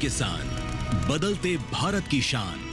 किसान, बदलते भारत की शान।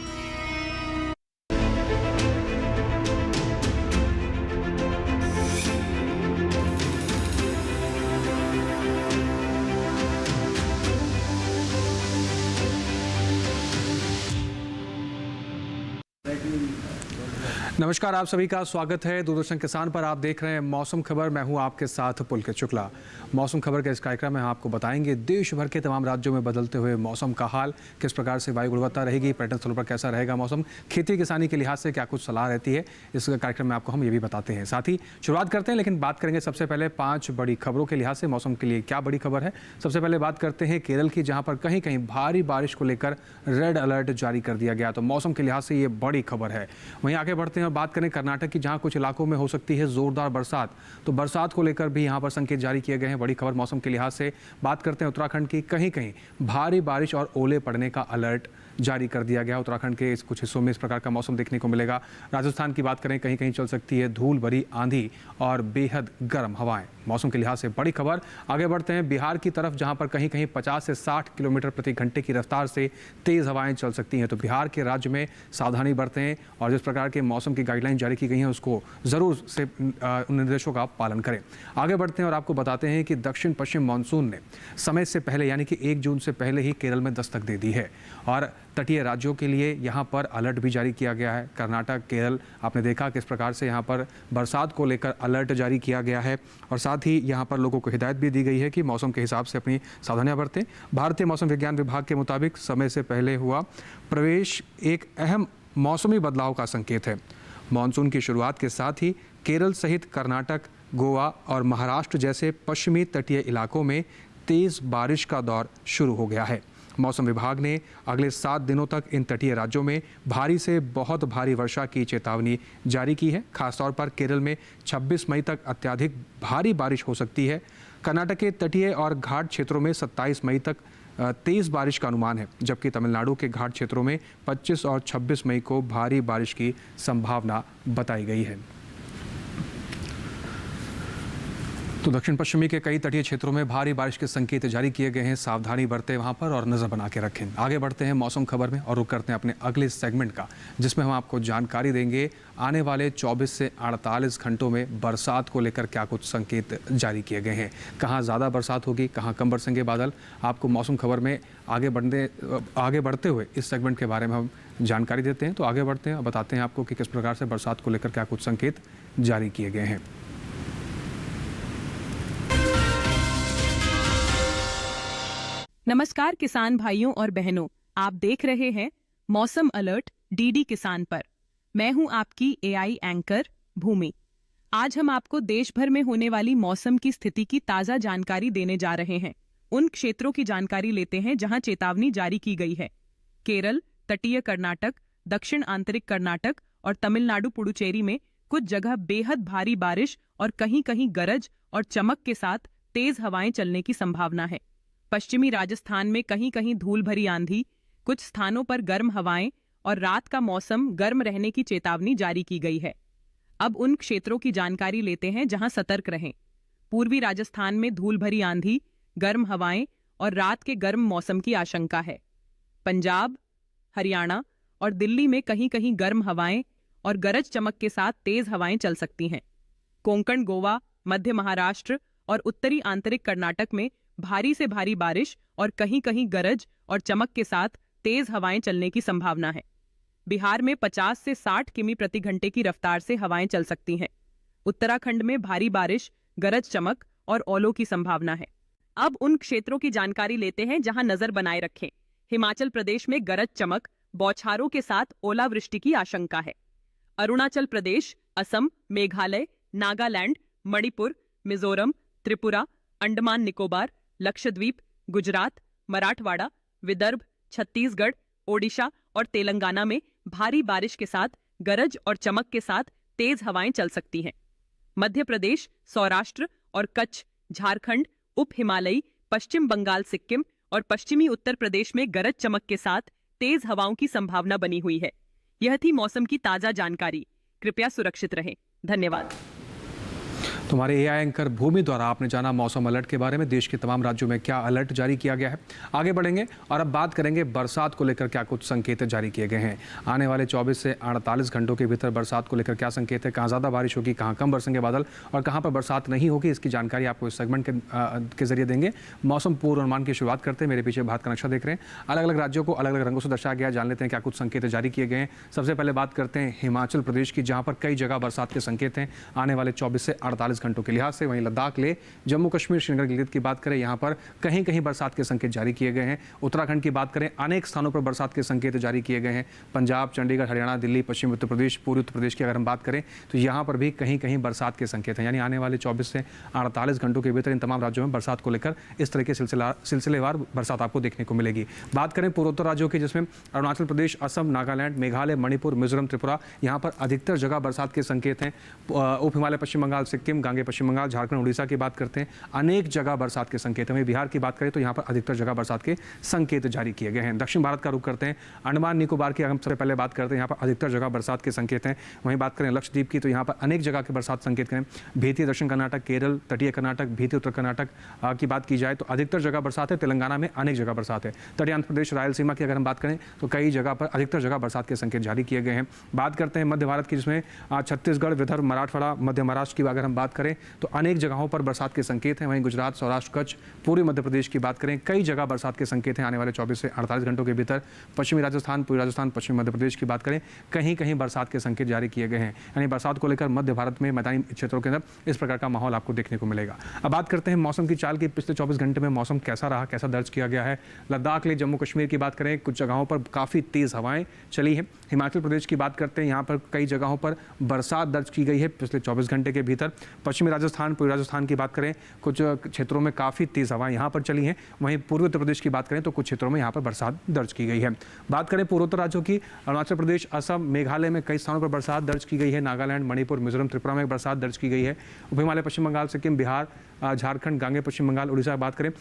नमस्कार, आप सभी का स्वागत है दूरदर्शन किसान पर। आप देख रहे हैं मौसम खबर। मैं हूं आपके साथ पुलकित शुक्ला। मौसम खबर के इस कार्यक्रम में हम आपको बताएंगे देश भर के तमाम राज्यों में बदलते हुए मौसम का हाल, किस प्रकार से वायु गुणवत्ता रहेगी, पर्यटन स्थलों पर कैसा रहेगा मौसम, खेती किसानी के लिहाज से क्या कुछ सलाह रहती है, इस कार्यक्रम में आपको हम ये भी बताते हैं। साथ ही शुरुआत करते हैं, लेकिन बात करेंगे सबसे पहले 5 बड़ी खबरों के लिहाज से मौसम के लिए क्या बड़ी खबर है। सबसे पहले बात करते हैं केरल की, जहाँ पर कहीं कहीं भारी बारिश को लेकर रेड अलर्ट जारी कर दिया गया। तो मौसम के लिहाज से ये बड़ी खबर है। वहीं आगे बढ़ते हैं और बात करें कर्नाटक की, जहां कुछ इलाकों में हो सकती है जोरदार बरसात। तो बरसात को लेकर भी यहां पर संकेत जारी किए गए हैं। बड़ी खबर मौसम के लिहाज से। बात करते हैं उत्तराखंड की, कहीं कहीं भारी बारिश और ओले पड़ने का अलर्ट जारी कर दिया गया। उत्तराखंड के कुछ हिस्सों में इस प्रकार का मौसम देखने को मिलेगा। राजस्थान की बात करें, कहीं कहीं चल सकती है धूल भरी आंधी और बेहद गर्म हवाएं। मौसम के लिहाज से बड़ी खबर। आगे बढ़ते हैं बिहार की तरफ, जहां पर कहीं कहीं 50 से 60 किलोमीटर प्रति घंटे की रफ्तार से तेज हवाएं चल सकती हैं। तो बिहार के राज्य में सावधानी बरतें और जिस प्रकार के मौसम की गाइडलाइन जारी की गई हैं उसको जरूर से उन निर्देशों का पालन करें। आगे बढ़ते हैं और आपको बताते हैं कि दक्षिण पश्चिम मानसून ने समय से पहले यानी कि 1 जून से पहले ही केरल में दस्तक दे दी है और तटीय राज्यों के लिए यहाँ पर अलर्ट भी जारी किया गया है। कर्नाटक, केरल, आपने देखा किस प्रकार से यहाँ पर बरसात को लेकर अलर्ट जारी किया गया है और साथ ही यहाँ पर लोगों को हिदायत भी दी गई है कि मौसम के हिसाब से अपनी सावधानियां बरतें। भारतीय मौसम विज्ञान विभाग के मुताबिक समय से पहले हुआ प्रवेश एक अहम मौसमी बदलाव का संकेत है। मानसून की शुरुआत के साथ ही केरल सहित कर्नाटक, गोवा और महाराष्ट्र जैसे पश्चिमी तटीय इलाकों में तेज बारिश का दौर शुरू हो गया है। मौसम विभाग ने अगले 7 दिनों तक इन तटीय राज्यों में भारी से बहुत भारी वर्षा की चेतावनी जारी की है। खासतौर पर केरल में 26 मई तक अत्यधिक भारी बारिश हो सकती है। कर्नाटक के तटीय और घाट क्षेत्रों में 27 मई तक तेज बारिश का अनुमान है, जबकि तमिलनाडु के घाट क्षेत्रों में 25 और 26 मई को भारी बारिश की संभावना बताई गई है। तो दक्षिण पश्चिमी के कई तटीय क्षेत्रों में भारी बारिश के संकेत जारी किए गए हैं। सावधानी बरतें वहां पर और नजर बना के रखें। आगे बढ़ते हैं मौसम खबर में और रुक करते हैं अपने अगले सेगमेंट का, जिसमें हम आपको जानकारी देंगे आने वाले 24 से 48 घंटों में बरसात को लेकर क्या कुछ संकेत जारी किए गए हैं। कहाँ ज़्यादा बरसात होगी, कहाँ कम बरसेंगे बादल, आपको मौसम खबर में आगे बढ़ते हुए इस सेगमेंट के बारे में हम जानकारी देते हैं। तो आगे बढ़ते हैं और बताते हैं आपको कि किस प्रकार से बरसात को लेकर क्या कुछ संकेत जारी किए गए हैं। नमस्कार किसान भाइयों और बहनों, आप देख रहे हैं मौसम अलर्ट डीडी किसान पर। मैं हूं आपकी एआई एंकर भूमि। आज हम आपको देश भर में होने वाली मौसम की स्थिति की ताजा जानकारी देने जा रहे हैं। उन क्षेत्रों की जानकारी लेते हैं जहां चेतावनी जारी की गई है। केरल, तटीय कर्नाटक, दक्षिण आंतरिक कर्नाटक और तमिलनाडु पुडुचेरी में कुछ जगह बेहद भारी बारिश और कहीं कहीं गरज और चमक के साथ तेज हवाएं चलने की संभावना है। पश्चिमी राजस्थान में कहीं कहीं धूल भरी आंधी, कुछ स्थानों पर गर्म हवाएं और रात का मौसम गर्म रहने की चेतावनी जारी की गई है। अब उन क्षेत्रों की जानकारी लेते हैं जहां सतर्क रहें। पूर्वी राजस्थान में धूल भरी आंधी, गर्म हवाएं और रात के गर्म मौसम की आशंका है। पंजाब, हरियाणा और दिल्ली में कहीं कहीं गर्म हवाएं और गरज चमक के साथ तेज हवाएं चल सकती हैं। कोंकण, गोवा, मध्य महाराष्ट्र और उत्तरी आंतरिक कर्नाटक में भारी से भारी बारिश और कहीं कहीं गरज और चमक के साथ तेज हवाएं चलने की संभावना है। बिहार में 50 से 60 किमी प्रति घंटे की रफ्तार से हवाएं चल सकती हैं। उत्तराखंड में भारी बारिश, गरज चमक और ओलों की संभावना है। अब उन क्षेत्रों की जानकारी लेते हैं जहां नजर बनाए रखें। हिमाचल प्रदेश में गरज चमक, बौछारों के साथ ओलावृष्टि की आशंका है। अरुणाचल प्रदेश, असम, मेघालय, नागालैंड, मणिपुर, मिजोरम, त्रिपुरा, अंडमान निकोबार, लक्षद्वीप, गुजरात, मराठवाड़ा, विदर्भ, छत्तीसगढ़, ओडिशा और तेलंगाना में भारी बारिश के साथ गरज और चमक के साथ तेज हवाएं चल सकती हैं। मध्य प्रदेश, सौराष्ट्र और कच्छ, झारखंड, उप हिमालयी, पश्चिम बंगाल, सिक्किम और पश्चिमी उत्तर प्रदेश में गरज चमक के साथ तेज हवाओं की संभावना बनी हुई है। यह थी मौसम की ताजा जानकारी। कृपया सुरक्षित रहें। धन्यवाद। तो हमारे एआई एंकर भूमि द्वारा आपने जाना मौसम अलर्ट के बारे में, देश के तमाम राज्यों में क्या अलर्ट जारी किया गया है। आगे बढ़ेंगे और अब बात करेंगे बरसात को लेकर क्या कुछ संकेत जारी किए गए हैं। आने वाले 24 से 48 घंटों के भीतर बरसात को लेकर क्या संकेत है, कहाँ ज़्यादा बारिश होगी, कहाँ कम बरसेंगे बादल और कहाँ पर बरसात नहीं होगी, इसकी जानकारी आपको इस सेगमेंट के जरिए देंगे। मौसम पूर्वानुमान की शुरुआत करते हैं। मेरे पीछे भारत का नक्शा देख रहे हैं, अलग अलग राज्यों को अलग अलग रंगों से दर्शाया गया। जान लेते हैं क्या कुछ संकेत जारी किए गए हैं। सबसे पहले बात करते हैं हिमाचल प्रदेश की, जहाँ पर कई जगह बरसात के संकेत हैं आने वाले 24 से 48 घंटों के लिहाज से। वहीं लद्दाख ले जम्मू कश्मीर श्रीनगर गिलगित की बात करें, यहाँ पर कहीं कहीं बरसात के संकेत जारी किए गए हैं। उत्तराखंड की बात करें, अनेक स्थानों पर बरसात के संकेत जारी किए गए हैं। पंजाब, चंडीगढ़, हरियाणा, दिल्ली, पश्चिमी उत्तर प्रदेश, पूर्वी उत्तर प्रदेश की अगर हम बात करें तो यहाँ पर भी कहीं कहीं बरसात के संकेत हैं। यानी आने वाले 24 से 48 घंटों के भीतर इन तमाम राज्यों में बरसात को लेकर इस तरह के सिलसिलेवार बरसात आपको देखने को मिलेगी। बात करें पूर्वोत्तर राज्यों की, जिसमें अरुणाचल प्रदेश, असम, नागालैंड, मेघालय, मणिपुर, मिजोरम, त्रिपुरा, यहाँ पर अधिकतर जगह बरसात के संकेत हैं। उप हिमालय, पश्चिम बंगाल, सिक्किम, गांगे पश्चिम बंगाल, झारखंड, उड़ीसा की बात करते हैं, अनेक जगह बरसात के संकेत हैं। बिहार की बात करें तो यहाँ पर अधिकतर जगह बरसात के संकेत जारी किए गए हैं। दक्षिण भारत का रुख करते हैं, अंडमान निकोबार की हम सबसे पहले बात करते हैं, यहाँ पर अधिकतर जगह बरसात के संकेत हैं। वहीं बात करें लक्षद्वीप की तो यहाँ पर अनेक जगह के बरसात संकेत करें। भीतीय दक्षिण कर्नाटक, केरल, तटीय कर्नाटक, भीतीय उत्तर कर्नाटक की बात की जाए तो अधिकतर जगह बरसात है। तेलंगाना में अनेक जगह बरसात है। तटीय आंध्र प्रदेश, रायलसीमा की अगर हम बात करें तो कई जगह पर अधिकतर जगह बरसात के संकेत जारी किए गए हैं। बात करते हैं मध्य भारत की, जिसमें छत्तीसगढ़, विदर्भ, मराठवाड़ा, मध्य महाराष्ट्र की अगर हम बात करें तो अनेक जगहों पर बरसात के संकेत हैं। वहीं गुजरात, सौराष्ट्र, कच्छ, पूर्वी मध्य प्रदेश की बात करें, कई जगह बरसात के संकेत हैं आने वाले 24 से 48 घंटों के भीतर। पश्चिमी राजस्थान, पूर्वी राजस्थान, पश्चिमी मध्य प्रदेश की बात करें, कहीं कहीं बरसात के संकेत जारी किए गए हैं। यानी बरसात को लेकर मध्य भारत में मैदानी क्षेत्रों के अंदर इस प्रकार का माहौल आपको देखने को मिलेगा। अब बात करते हैं मौसम की चाल की, पिछले 24 घंटे में मौसम कैसा रहा, कैसा दर्ज किया गया है। लद्दाख ले जम्मू कश्मीर की बात करें, कुछ जगहों पर काफ़ी तेज़ हवाएं चली हैं। हिमाचल प्रदेश की बात करते हैं, यहाँ पर कई जगहों पर बरसात दर्ज की गई है पिछले 24 घंटे के भीतर। पश्चिमी राजस्थान, पूर्वी राजस्थान की बात करें, कुछ क्षेत्रों में काफ़ी तेज़ हवाएं यहाँ पर चली हैं। वहीं पूर्वी उत्तर प्रदेश की बात करें तो कुछ क्षेत्रों में यहाँ पर बरसात दर्ज की गई है। बात करें पूर्वोत्तर राज्यों की, अरुणाचल प्रदेश, असम, मेघालय में कई स्थानों पर बरसात दर्ज की गई है। नागालैंड, मणिपुर, मिजोरम, त्रिपुरा में बरसात दर्ज की गई है। उप हिमालय, पश्चिम बंगाल, सिक्किम, बिहार, झारखंड, गांगे पश्चिम बंगाल, उड़ीसा बात करें,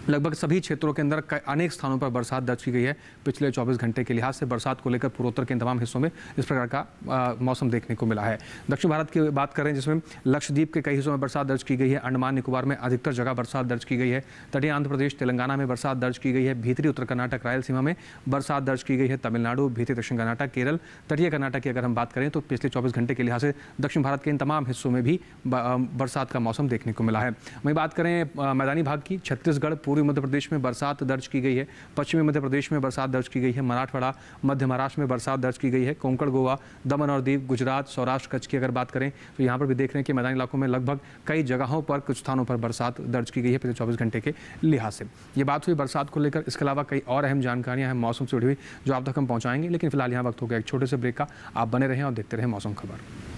लगभग सभी क्षेत्रों के अंदर अनेक स्थानों पर बरसात दर्ज की गई है। पिछले 24 घंटे के लिहाज से बरसात को लेकर पूर्वोत्तर के तमाम हिस्सों में इस प्रकार का मौसम देखने को मिला है। दक्षिण भारत की बात करें, जिसमें लक्षद्वीप के कई हिस्सों में बरसात दर्ज की गई है। अंडमान निकोबार में अधिकतर जगह बरसात दर्ज की गई है। तटीय आंध्र प्रदेश, तेलंगाना में बरसात दर्ज की गई है। भीतरी उत्तर कर्नाटक, रायलसीमा में बरसात दर्ज की गई है। तमिलनाडु, भीतरी दक्षिण कर्नाटक, केरल, तटीय कर्नाटक की अगर हम बात करें तो पिछले 24 घंटे के लिहाज से दक्षिण भारत के इन तमाम हिस्सों में भी बरसात का मौसम देखने को मिला है। वहीं बात करें मैदानी भाग की, छत्तीसगढ़, पूर्वी मध्य प्रदेश में बरसात दर्ज की गई है। पश्चिमी मध्य प्रदेश में बरसात दर्ज की गई है। मराठवाड़ा, मध्य महाराष्ट्र में बरसात दर्ज की गई है। कोंकण, गोवा, दमन और दीव, गुजरात, सौराष्ट्र, कच्छ की अगर बात करें तो यहाँ पर भी देख रहे हैं कि मैदानी इलाकों में लगभग कई जगहों पर कुछ स्थानों पर बरसात दर्ज की गई है पिछले 24 घंटे के लिहाज से। ये बात हुई बरसात को लेकर। इसके अलावा कई और अहम जानकारियाँ हैं मौसम से जुड़ी हुई जो आप तक हम पहुँचाएंगे, लेकिन फिलहाल यहाँ वक्त हो गया एक छोटे से ब्रेक का। आप बने रहें और देखते रहें मौसम खबर।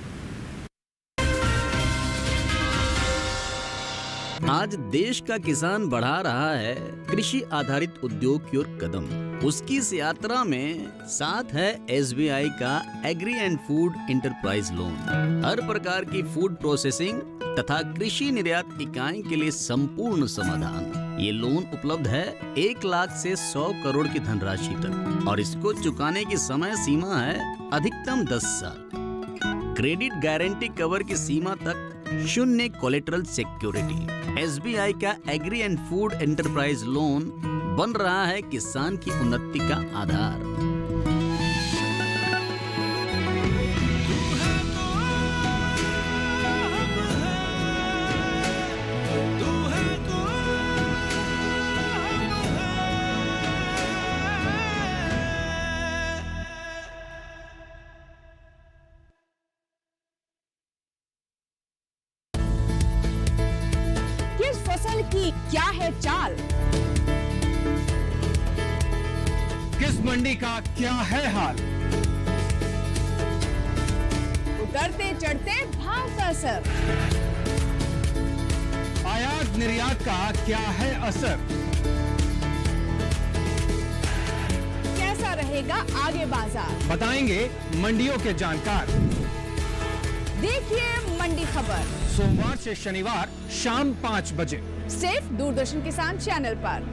आज देश का किसान बढ़ा रहा है कृषि आधारित उद्योग की ओर कदम। उसकी इस यात्रा में साथ है SBI का agri and food enterprise loan. हर प्रकार की फूड प्रोसेसिंग तथा कृषि निर्यात इकाई के लिए संपूर्ण समाधान। ये लोन उपलब्ध है 1 लाख से 100 करोड़ की धनराशि तक और इसको चुकाने की समय सीमा है अधिकतम 10 साल। क्रेडिट गारंटी कवर की सीमा तक 0 कोलेटरल सिक्योरिटी। SBI का agri and food enterprise loan बन रहा है किसान की उन्नति का आधार। किस फसल की क्या है चाल, किस मंडी का क्या है हाल, उतरते चढ़ते भाव का असर, आयात निर्यात का क्या है असर, कैसा रहेगा आगे बाजार, बताएंगे मंडियों के जानकार। देखिए मंडी खबर सोमवार से शनिवार शाम 5 बजे सिर्फ दूरदर्शन किसान चैनल पर।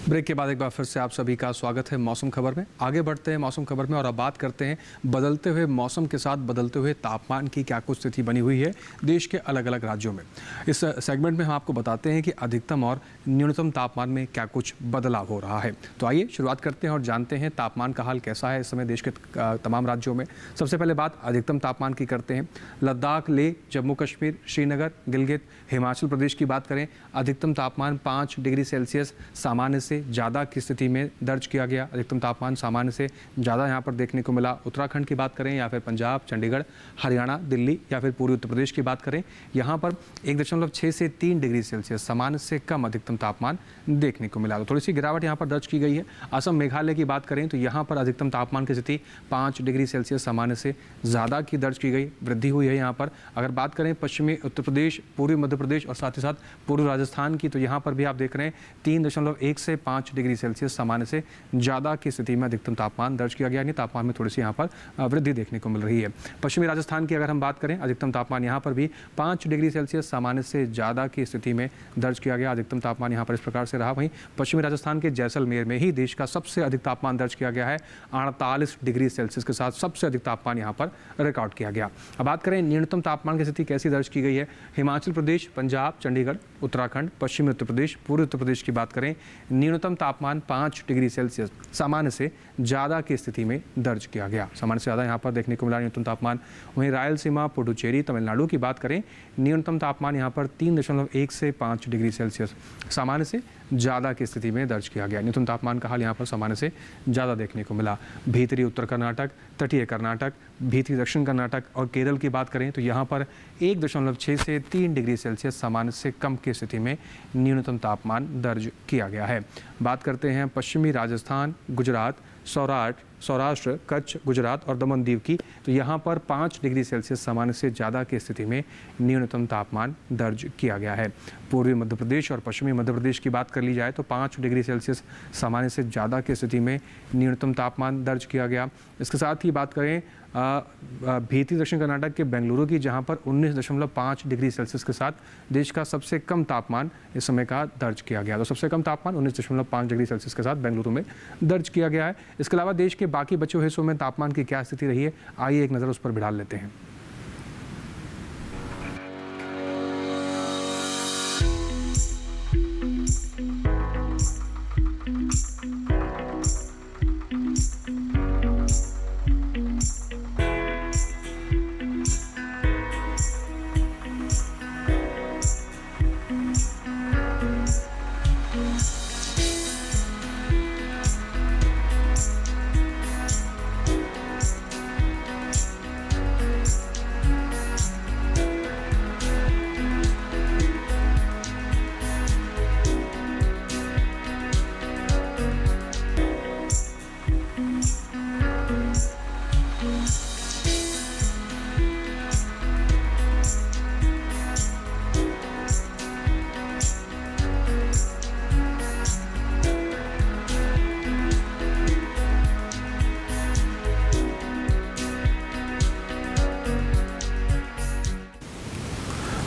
ब्रेक के बाद एक बार फिर से आप सभी का स्वागत है मौसम खबर में। आगे बढ़ते हैं मौसम खबर में और अब बात करते हैं बदलते हुए मौसम के साथ बदलते हुए तापमान की क्या कुछ स्थिति बनी हुई है देश के अलग अलग राज्यों में। इस सेगमेंट में हम आपको बताते हैं कि अधिकतम और न्यूनतम तापमान में क्या कुछ बदलाव हो रहा है। तो आइए शुरुआत करते हैं और जानते हैं तापमान का हाल कैसा है इस समय देश के तमाम राज्यों में। सबसे पहले बात अधिकतम तापमान की करते हैं। लद्दाख, लेह, जम्मू कश्मीर, श्रीनगर, गिलगित, हिमाचल प्रदेश की बात करें, अधिकतम तापमान 5 डिग्री सेल्सियस सामान्य से ज़्यादा की स्थिति में दर्ज किया गया। अधिकतम तापमान सामान्य से ज़्यादा यहाँ पर देखने को मिला। उत्तराखंड की बात करें या फिर पंजाब, चंडीगढ़, हरियाणा, दिल्ली या फिर पूर्वी उत्तर प्रदेश की बात करें, यहाँ पर 1.6 से 3 डिग्री सेल्सियस सामान्य से कम अधिकतम तापमान देखने को मिला। तो थोड़ी सी गिरावट यहाँ पर दर्ज की गई है। असम, मेघालय की बात करें तो यहाँ पर अधिकतम तापमान की स्थिति 5 डिग्री सेल्सियस सामान्य से ज़्यादा की दर्ज की गई, वृद्धि हुई है यहाँ पर। अगर बात करें पश्चिमी उत्तर प्रदेश, पूर्वी मध्य प्रदेश और साथ ही साथ पूर्वी राजस्थान की, तो यहाँ पर भी आप देख रहे हैं 3.1 से 5 डिग्री सेल्सियस सामान्य से ज़्यादा की स्थिति में अधिकतम तापमान दर्ज किया गया, यानी तापमान में थोड़ी सी यहाँ पर वृद्धि देखने को मिल रही है। पश्चिमी राजस्थान की अगर हम बात करें, अधिकतम तापमान यहाँ पर भी 5 डिग्री सेल्सियस सामान्य से ज़्यादा की स्थिति में दर्ज किया गया। अधिकतम तापमान यहाँ पर इस प्रकार से रहा। वहीं पश्चिमी राजस्थान के जैसलमेर में ही देश का सबसे अधिक तापमान दर्ज किया गया है। 48 डिग्री सेल्सियस के साथ सबसे अधिक तापमान यहाँ पर रिकॉर्ड किया गया। अब बात करें न्यूनतम तापमान की स्थिति कैसी दर्ज की गई है। हिमाचल प्रदेश, पंजाब, चंडीगढ़, उत्तराखंड, पश्चिमी उत्तर प्रदेश, पूर्वी उत्तर प्रदेश की बात करें, न्यूनतम तापमान 5 डिग्री सेल्सियस सामान्य से ज़्यादा की स्थिति में दर्ज किया गया। सामान्य से ज़्यादा यहाँ पर देखने को मिला न्यूनतम तापमान। वहीं रायलसीमा, पुडुचेरी, तमिलनाडु की बात करें, न्यूनतम तापमान यहाँ पर 3.1 से 5 डिग्री सेल्सियस सामान्य से ज़्यादा की स्थिति में दर्ज किया गया। न्यूनतम तापमान का हाल यहाँ पर सामान्य से ज़्यादा देखने को मिला। भीतरी उत्तर कर्नाटक, तटीय कर्नाटक, भीतरी दक्षिण कर्नाटक और केरल की बात करें तो यहाँ पर 1.6 से 3 डिग्री सेल्सियस सामान्य से कम की स्थिति में न्यूनतम तापमान दर्ज किया गया है। बात करते हैं पश्चिमी राजस्थान, गुजरात, सौराष्ट्र, कच्छ, गुजरात और दमन दीव की, तो यहाँ पर 5 डिग्री सेल्सियस सामान्य से ज़्यादा की स्थिति में न्यूनतम तापमान दर्ज किया गया है। पूर्वी मध्य प्रदेश और पश्चिमी मध्य प्रदेश की बात कर ली जाए तो 5 डिग्री सेल्सियस सामान्य से ज़्यादा की स्थिति में न्यूनतम तापमान दर्ज किया गया। इसके साथ ही बात करें भीतरी दक्षिण कर्नाटक के बेंगलुरु की, जहां पर 19.5 डिग्री सेल्सियस के साथ देश का सबसे कम तापमान इस समय का दर्ज किया गया। तो सबसे कम तापमान 19.5 डिग्री सेल्सियस के साथ बेंगलुरु में दर्ज किया गया है। इसके अलावा देश के बाकी बचे हुए हिस्सों में तापमान की क्या स्थिति रही है, आइए एक नज़र उस पर भी डाल लेते हैं।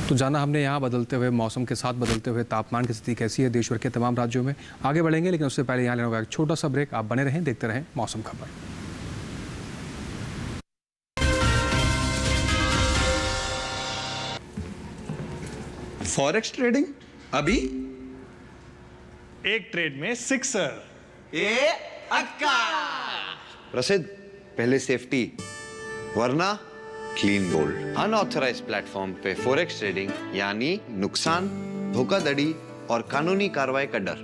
तो जाना हमने यहाँ बदलते हुए मौसम के साथ बदलते हुए तापमान की स्थिति कैसी है देश भर के तमाम राज्यों में। आगे बढ़ेंगे लेकिन उससे पहले यहाँ लेना होगा एक छोटा सा ब्रेक। आप बने रहें, देखते रहें मौसम खबर। फॉरेक्स ट्रेडिंग अभी एक ट्रेड में सिक्सर। प्रसिद्ध, पहले सेफ्टी वरना क्लीन गोल्ड। अनऑथराइज्ड प्लेटफॉर्म पे फॉरेक्स ट्रेडिंग यानी नुकसान, धोखाधड़ी और कानूनी कार्रवाई का डर।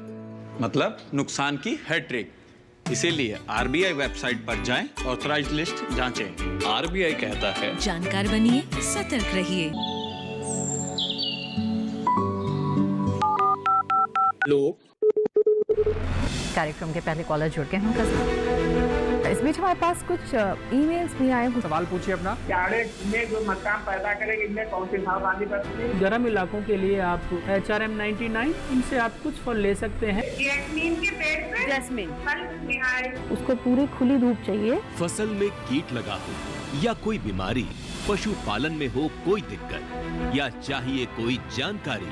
मतलब नुकसान की हैट्रिक। इसीलिए आरबीआई वेबसाइट पर जाएं, ऑथराइज्ड लिस्ट जांचें। आरबीआई कहता है, जानकार बनिए, सतर्क रहिए। लोग कार्यक्रम के पहले कॉलर जुड़ गए हैं। इस बीच हमारे पास कुछ ईमेल्स भी आए हैं। सवाल पूछिए अपना। में जो मकान पैदा करेंगे इनमें कौन सी सावधानी बरतनी है? गर्म इलाकों के लिए आप HRM 99 इनसे आप कुछ फल ले सकते हैं। जैस्मीन के पेड़ पे जैस्मीन उसको पूरी खुली धूप चाहिए। फसल में कीट लगा हो या कोई बीमारी, पशुपालन में हो कोई दिक्कत या चाहिए कोई जानकारी,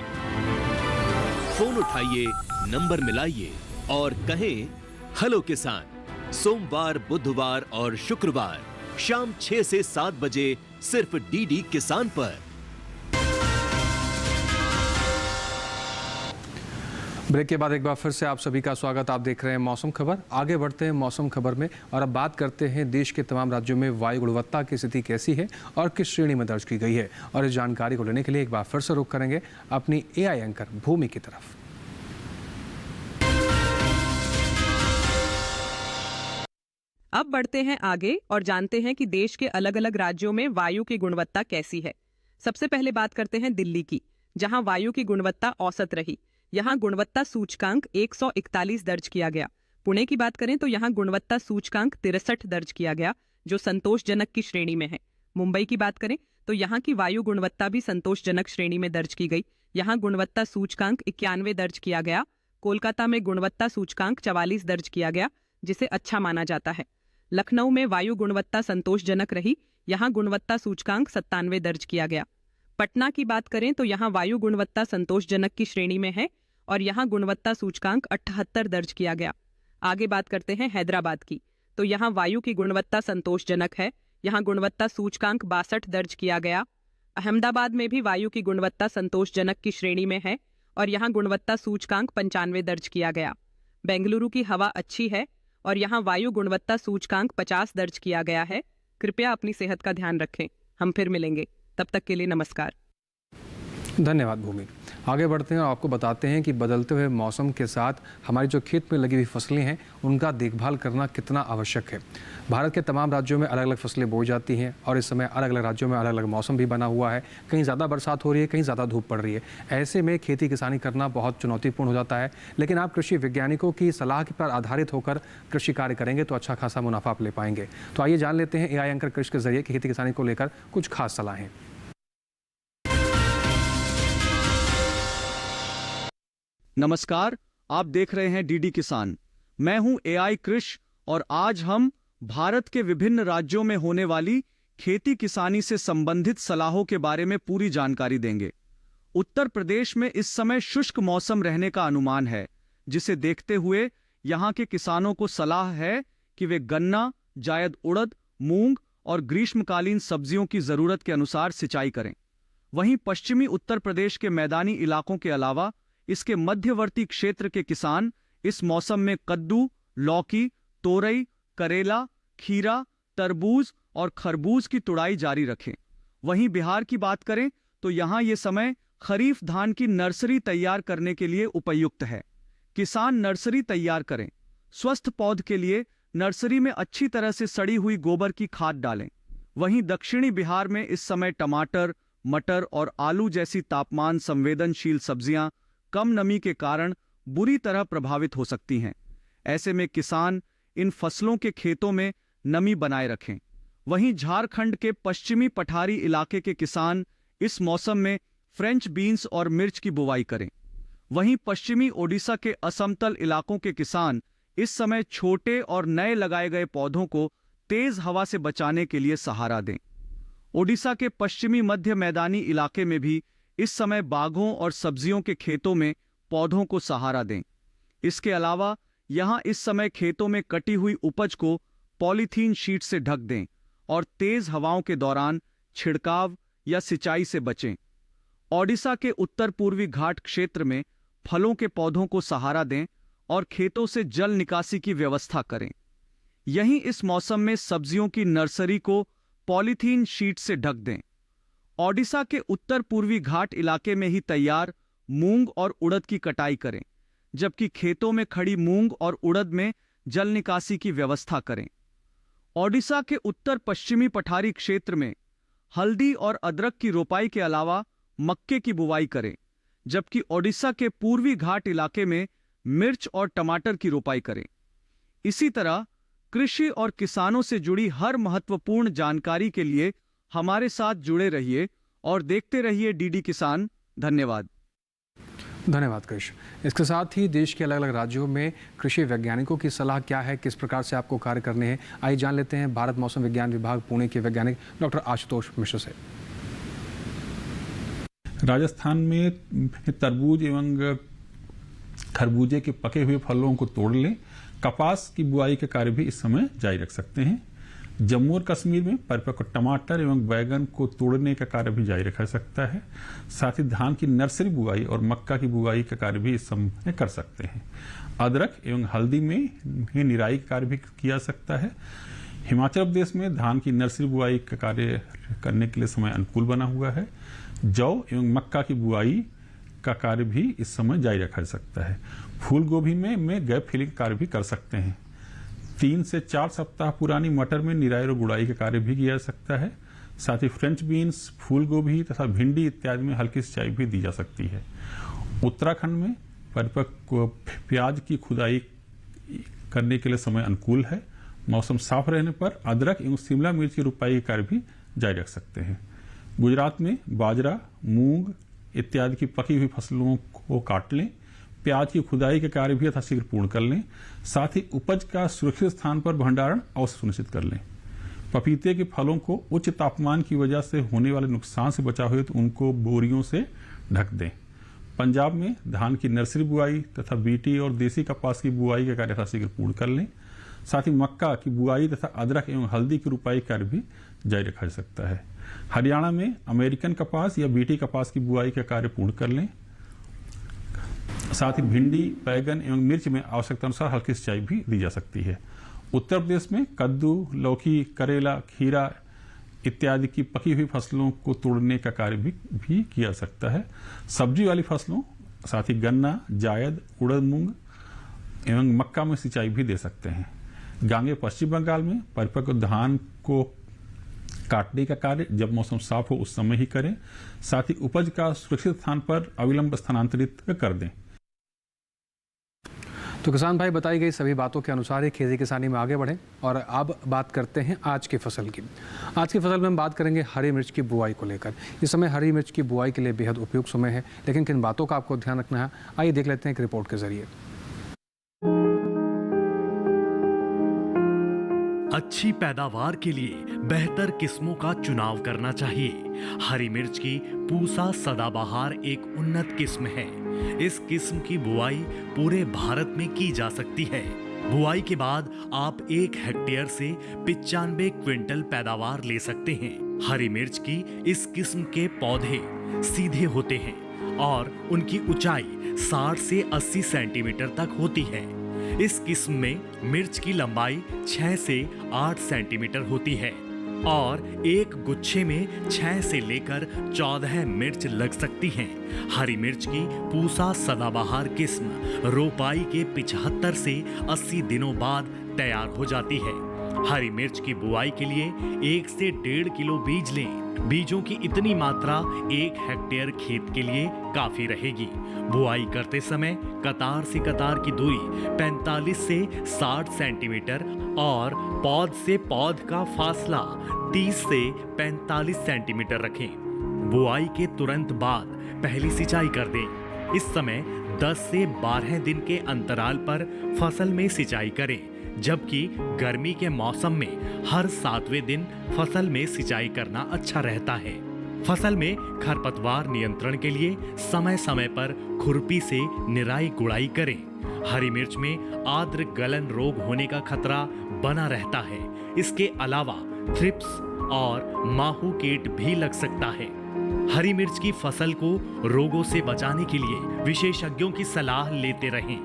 फोन उठाइए, नंबर मिलाइए और कहें हेलो किसान। सोमवार, बुधवार और शुक्रवार शाम 6 से 7 बजे सिर्फ डीडी किसान पर। ब्रेक के बाद एक बार फिर से आप सभी का स्वागत। आप देख रहे हैं मौसम खबर। आगे बढ़ते हैं मौसम खबर में और अब बात करते हैं देश के तमाम राज्यों में वायु गुणवत्ता की स्थिति कैसी है और किस श्रेणी में दर्ज की गई है। और इस जानकारी को लेने के लिए एक बार फिर से रुख करेंगे अपनी एआई एंकर भूमि की तरफ। अब बढ़ते हैं आगे और जानते हैं कि देश के अलग अलग राज्यों में वायु की गुणवत्ता कैसी है। सबसे पहले बात करते हैं दिल्ली की, जहां वायु की गुणवत्ता औसत रही। यहां गुणवत्ता सूचकांक 141 दर्ज किया गया। पुणे की बात करें तो यहां गुणवत्ता सूचकांक 63 दर्ज किया गया, जो संतोषजनक की श्रेणी में है। मुंबई की बात करें तो यहां की वायु गुणवत्ता भी संतोषजनक श्रेणी में दर्ज की गई। यहां गुणवत्ता सूचकांक 91 दर्ज किया गया। कोलकाता में गुणवत्ता सूचकांक 44 दर्ज किया गया, जिसे अच्छा माना जाता है। लखनऊ में वायु गुणवत्ता संतोषजनक रही। यहां गुणवत्ता सूचकांक 97 दर्ज किया गया। पटना की बात करें तो यहां वायु गुणवत्ता संतोषजनक की श्रेणी में है और यहां गुणवत्ता सूचकांक 78 दर्ज किया गया। आगे बात करते हैं हैदराबाद की, तो यहां वायु की गुणवत्ता संतोषजनक है। यहां गुणवत्ता सूचकांक 62 दर्ज किया गया। अहमदाबाद में भी वायु की गुणवत्ता संतोषजनक की श्रेणी में है और यहां गुणवत्ता सूचकांक 95 दर्ज किया गया। बेंगलुरु की हवा अच्छी है और यहां वायु गुणवत्ता सूचकांक 50 दर्ज किया गया है। कृपया अपनी सेहत का ध्यान रखें। हम फिर मिलेंगे, तब तक के लिए नमस्कार। धन्यवाद भूमि। आगे बढ़ते हैं और आपको बताते हैं कि बदलते हुए मौसम के साथ हमारी जो खेत में लगी हुई फसलें हैं उनका देखभाल करना कितना आवश्यक है। भारत के तमाम राज्यों में अलग अलग फसलें बोई जाती हैं और इस समय अलग अलग राज्यों में अलग अलग मौसम भी बना हुआ है। कहीं ज़्यादा बरसात हो रही है, कहीं ज़्यादा धूप पड़ रही है। ऐसे में खेती किसानी करना बहुत चुनौतीपूर्ण हो जाता है, लेकिन आप कृषि वैज्ञानिकों की सलाह पर आधारित होकर कृषि कार्य करेंगे तो अच्छा खासा मुनाफा आप ले पाएंगे। तो आइए जान लेते हैं एआई एंकर कृषि के जरिए खेती किसानी को लेकर कुछ खास सलाहें। नमस्कार, आप देख रहे हैं डीडी किसान। मैं हूं एआई कृष और आज हम भारत के विभिन्न राज्यों में होने वाली खेती किसानी से संबंधित सलाहों के बारे में पूरी जानकारी देंगे। उत्तर प्रदेश में इस समय शुष्क मौसम रहने का अनुमान है, जिसे देखते हुए यहां के किसानों को सलाह है कि वे गन्ना, जायद उड़द, मूंग और ग्रीष्मकालीन सब्जियों की जरूरत के अनुसार सिंचाई करें। वहीं पश्चिमी उत्तर प्रदेश के मैदानी इलाकों के अलावा इसके मध्यवर्ती क्षेत्र के किसान इस मौसम में कद्दू, लौकी, तोरई, करेला, खीरा, तरबूज और खरबूज की तुड़ाई जारी रखें। वहीं बिहार की बात करें तो यहां ये समय खरीफ धान की नर्सरी तैयार करने के लिए उपयुक्त है। किसान नर्सरी तैयार करें। स्वस्थ पौध के लिए नर्सरी में अच्छी तरह से सड़ी हुई गोबर की खाद डालें। वहीं दक्षिणी बिहार में इस समय टमाटर, मटर और आलू जैसी तापमान संवेदनशील सब्जियां कम नमी के कारण बुरी तरह प्रभावित हो सकती हैं। ऐसे में किसान इन फसलों के खेतों में नमी बनाए रखें। वहीं झारखंड के पश्चिमी पठारी इलाके के किसान इस मौसम में फ्रेंच बीन्स और मिर्च की बुवाई करें। वहीं पश्चिमी ओडिशा के असमतल इलाकों के किसान इस समय छोटे और नए लगाए गए पौधों को तेज हवा से बचाने के लिए सहारा दें। ओडिशा के पश्चिमी मध्य मैदानी इलाके में भी इस समय बागों और सब्जियों के खेतों में पौधों को सहारा दें। इसके अलावा यहां इस समय खेतों में कटी हुई उपज को पॉलीथीन शीट से ढक दें और तेज हवाओं के दौरान छिड़काव या सिंचाई से बचें। ओडिशा के उत्तर पूर्वी घाट क्षेत्र में फलों के पौधों को सहारा दें और खेतों से जल निकासी की व्यवस्था करें। यहीं इस मौसम में सब्जियों की नर्सरी को पॉलीथीन शीट से ढक दें। ओडिशा के उत्तर पूर्वी घाट इलाके में ही तैयार मूंग और उड़द की कटाई करें, जबकि खेतों में खड़ी मूंग और उड़द में जल निकासी की व्यवस्था करें। ओडिशा के उत्तर पश्चिमी पठारी क्षेत्र में हल्दी और अदरक की रोपाई के अलावा मक्के की बुवाई करें, जबकि ओडिशा के पूर्वी घाट इलाके में मिर्च और टमाटर की रोपाई करें। इसी तरह कृषि और किसानों से जुड़ी हर महत्वपूर्ण जानकारी के लिए हमारे साथ जुड़े रहिए और देखते रहिए डीडी किसान। धन्यवाद। धन्यवाद कृष। इसके साथ ही देश के अलग अलग राज्यों में कृषि वैज्ञानिकों की सलाह क्या है, किस प्रकार से आपको कार्य करने हैं, आइए जान लेते हैं भारत मौसम विज्ञान विभाग पुणे के वैज्ञानिक डॉक्टर आशुतोष मिश्र से। राजस्थान में तरबूज एवं खरबूजे के पके हुए फलों को तोड़ लें। कपास की बुआई का कार्य भी इस समय जारी रख सकते हैं। जम्मू और कश्मीर में परिपक्व टमाटर एवं बैगन को तोड़ने का कार्य भी जारी रखा सकता है। साथ ही धान की नर्सरी बुआई और मक्का की बुआई का कार्य भी इस समय कर सकते हैं। अदरक एवं हल्दी में निराई का कार्य भी किया सकता है। हिमाचल प्रदेश में धान की नर्सरी बुआई का कार्य करने के लिए समय अनुकूल बना हुआ है। जौ एवं मक्का की बुआई का कार्य भी इस समय जारी रखा जा सकता है। फूल गोभी में गैप फिलिंग कार्य भी कर सकते हैं। 3 से 4 सप्ताह पुरानी मटर में निराई और गुड़ाई का कार्य भी किया जा सकता है। साथ ही फ्रेंच बीन्स, फूल गोभी तथा भिंडी इत्यादि में हल्की सिंचाई भी दी जा सकती है। उत्तराखंड में परिपक्व प्याज की खुदाई करने के लिए समय अनुकूल है। मौसम साफ रहने पर अदरक एवं शिमला मिर्च की रुपाई का कार्य भी जारी रख सकते हैं। गुजरात में बाजरा, मूंग इत्यादि की पकी हुई फसलों को काट लें। प्याज की खुदाई के कार्य भी यथाशीघ्र पूर्ण कर लें। साथ ही उपज का सुरक्षित स्थान पर भंडारण अवश्य सुनिश्चित कर लें। पपीते के फलों को उच्च तापमान की वजह से होने वाले नुकसान से बचा हुए तो उनको बोरियों से ढक दें। पंजाब में धान की नर्सरी बुआई तथा बीटी और देसी कपास की बुआई का कार्य यथाशीघ्र पूर्ण कर लें। साथ ही मक्का की बुआई तथा अदरक एवं हल्दी की रुपाई कार्य भी जारी रखा जा सकता है। हरियाणा में अमेरिकन कपास या बीटी कपास की बुआई का कार्य पूर्ण कर लें। साथ ही भिंडी, बैगन एवं मिर्च में आवश्यकता अनुसार हल्की सिंचाई भी दी जा सकती है। उत्तर प्रदेश में कद्दू, लौकी, करेला, खीरा इत्यादि की पकी हुई फसलों को तोड़ने का कार्य भी किया जा सकता है। सब्जी वाली फसलों साथ ही गन्ना, जायद, उड़द, मूंग एवं मक्का में सिंचाई भी दे सकते हैं। गांगे पश्चिम बंगाल में परिपक्व धान को काटने का कार्य जब मौसम साफ हो उस समय ही करें। साथ ही उपज का सुरक्षित स्थान पर अविलंब स्थानांतरित कर दें। तो किसान भाई बताई गई सभी बातों के अनुसार ही खेती किसानी में आगे बढ़ें। और अब बात करते हैं आज की फसल की। आज की फसल में हम बात करेंगे हरी मिर्च की बुआई को लेकर। इस समय हरी मिर्च की बुआई के लिए बेहद उपयुक्त समय है, लेकिन किन बातों का आपको ध्यान रखना है, आइए देख लेते हैं एक रिपोर्ट के जरिए। अच्छी पैदावार के लिए बेहतर किस्मों का चुनाव करना चाहिए। हरी मिर्च की पूसा सदाबहार एक उन्नत किस्म है। इस किस्म की बुआई पूरे भारत में की जा सकती है। बुआई के बाद आप 1 हेक्टेयर से 95 क्विंटल पैदावार ले सकते हैं। हरी मिर्च की इस किस्म के पौधे सीधे होते हैं और उनकी ऊंचाई 60 से 80 सेंटीमीटर तक होती है। इस किस्म में मिर्च की लंबाई 6 से 8 सेंटीमीटर होती है और एक गुच्छे में 6 से लेकर 14 मिर्च लग सकती हैं। हरी मिर्च की पूसा सदाबहार किस्म रोपाई के 75 से 80 दिनों बाद तैयार हो जाती है। हरी मिर्च की बुआई के लिए 1 से 1.5 किलो बीज लें। बीजों की इतनी मात्रा 1 हेक्टेयर खेत के लिए काफी रहेगी। बुआई करते समय कतार से कतार की दूरी 45 से 60 सेंटीमीटर और पौध से पौध का फासला 30 से 45 सेंटीमीटर रखें। बुआई के तुरंत बाद पहली सिंचाई कर दें। इस समय 10 से 12 दिन के अंतराल पर फसल में सिंचाई करें, जबकि गर्मी के मौसम में हर 7वें दिन फसल में सिंचाई करना अच्छा रहता है। फसल में खरपतवार नियंत्रण के लिए समय समय पर खुरपी से निराई गुड़ाई करें। हरी मिर्च में आर्द्र गलन रोग होने का खतरा बना रहता है। इसके अलावा थ्रिप्स और माहू कीट भी लग सकता है। हरी मिर्च की फसल को रोगों से बचाने के लिए विशेषज्ञों की सलाह लेते रहें।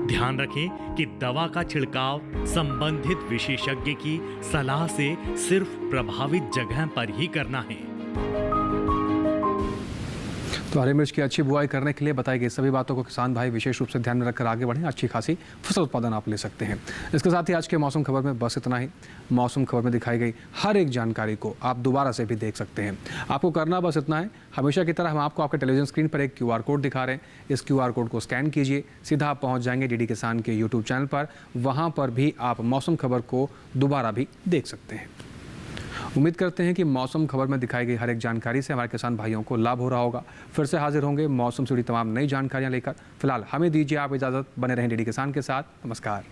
ध्यान रखें कि दवा का छिड़काव संबंधित विशेषज्ञ की सलाह से सिर्फ प्रभावित जगह पर ही करना है। तो हरी मिर्च की अच्छी बुआई करने के लिए बताई गई सभी बातों को किसान भाई विशेष रूप से ध्यान में रखकर आगे बढ़ें। अच्छी खासी फसल उत्पादन आप ले सकते हैं। इसके साथ ही आज के मौसम खबर में बस इतना ही। मौसम खबर में दिखाई गई हर एक जानकारी को आप दोबारा से भी देख सकते हैं। आपको करना बस इतना है, हमेशा की तरह हम आपको आपके टेलीविजन स्क्रीन पर एक QR कोड दिखा रहे हैं। इस QR कोड को स्कैन कीजिए, सीधा आप पहुँच जाएंगे DD किसान के YouTube चैनल पर। वहाँ पर भी आप मौसम खबर को दोबारा भी देख सकते हैं। उम्मीद करते हैं कि मौसम खबर में दिखाई गई हर एक जानकारी से हमारे किसान भाइयों को लाभ हो रहा होगा। फिर से हाजिर होंगे मौसम से जुड़ी तमाम नई जानकारियां लेकर। फिलहाल हमें दीजिए आप इजाज़त, बने रहें DD किसान के साथ। नमस्कार।